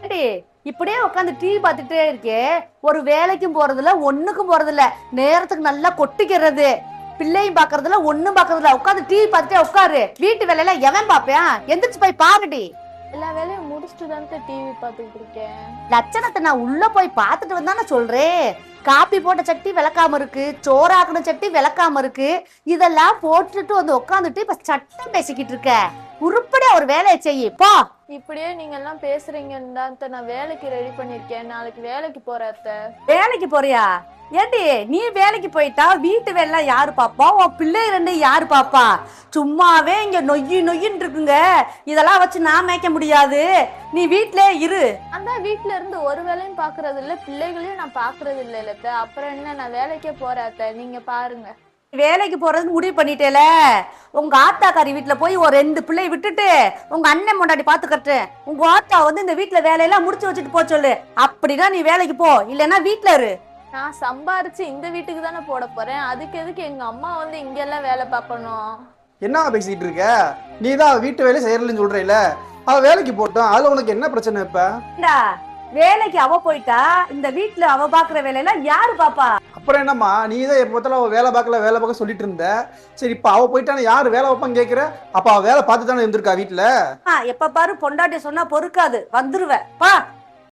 ஏடி இப்படியே உட்காந்து டிவி பார்த்துட்டே இருக்கே, ஒரு வேலைக்கும் போறதில்ல ஒண்ணுக்கும் போறதில்ல, நேரத்துக்கு நல்லா கொட்டிக்கிறது, பிள்ளையும் பாக்குறதுல ஒண்ணும் பாக்குறதுல, உட்காந்து டிவி பார்த்துட்டே உட்காரு. வீட்டு வேலையெல்லாம் எவன் பாப்பேன்? எந்திரிச்சு போய் பாருடி. எல்லா வேலையும் முடிச்சுட்டு தான் டிவி பார்த்துட்டு இருக்கேன். லட்சணத்தை நான் உள்ள போய் பார்த்துட்டு வந்தானே சொல்றேன். காப்பி போட்ட சட்டி விளக்காம இருக்கு, சோறாக்குன சட்டி விளக்காம இருக்கு, இதெல்லாம் போட்டுட்டு வந்து உட்காந்துட்டு இப்ப சட்டம் பேசிக்கிட்டு இருக்க. உருப்படியா ஒரு வேலையை செய்ய போ. இப்படியே நீங்க எல்லாம் பேசுறீங்கன்னு தான் நான் வேலைக்கு ரெடி பண்ணிருக்கேன். நாளைக்கு வேலைக்கு போறேன் அத்தை. வேலைக்கு போறியா? ஏண்டி நீ வேலைக்கு போயிட்டா வீட்டு வேலை யாரு பாப்பா? உன் பிள்ளை ரெண்டு யாரு பாப்பா? சும்மாவே இங்க நொய்யின்னு இருக்குங்க, இதெல்லாம் வச்சு நான் மேய்க்க முடியாது. நீ வீட்லயே இரு. அந்த வீட்டுல இருந்து ஒரு வேலையும் பாக்குறது இல்ல, பிள்ளைகளையும் நான் பாக்குறது இல்ல அத்தை. அப்புறம் என்ன, நான் வேலைக்கே போறேன் அத்தை. நீங்க பாருங்க. வேலைக்கு போறதுக்கு முடிவு பண்ணிட்டேல. உங்க ஆத்தாக்காரி வீட்டுல போய் ஒரு 2 பிள்ளையை விட்டுட்டு உங்க அண்ணன் முன்னாடி பாத்துக்கட்டு. உங்க ஆத்தா வந்து இந்த வீட்டுல வேலையெல்லாம் முடிச்சு வச்சுட்டு போ சொல்லு. அப்படிதான் நீ வேலைக்கு போ, இல்லன்னா வீட்டுல இரு. நான் சம்பாரிச்சு இந்த வீட்டுக்கு தானே போட போறேன், அதுக்கு எதுக்கு எங்க அம்மா வந்து இங்க எல்லாம் வேலை பார்க்கணும்? என்ன பேசிக்கிட்டு இருக்க? நீ தான் வீட்டு வேலையை செய்யறதுன்னு சொல்றீல, அவ வேலைக்கு போட்டோம், அதுல உனக்கு என்ன பிரச்சனை? இப்ப வேலைக்கு அவ போயிட்டா இந்த வீட்டுல அவ பாக்குற வேலையெல்லாம் யாரு பாப்பா? அப்புறம் என்னம்மா, நீ தான் எப்போத்தாலும் அவ வேலை பார்க்க சொல்லிட்டு இருந்த. சரி, இப்ப அவ போயிட்டான யாரு வேலை வைப்பான்னு கேக்குற? அப்ப அவ வேலை பார்த்து தானே இருந்திருக்கா வீட்டுல. எப்ப பாரு பொண்டாட்டி சொன்னா பொறுக்காது, வந்துருவ பா.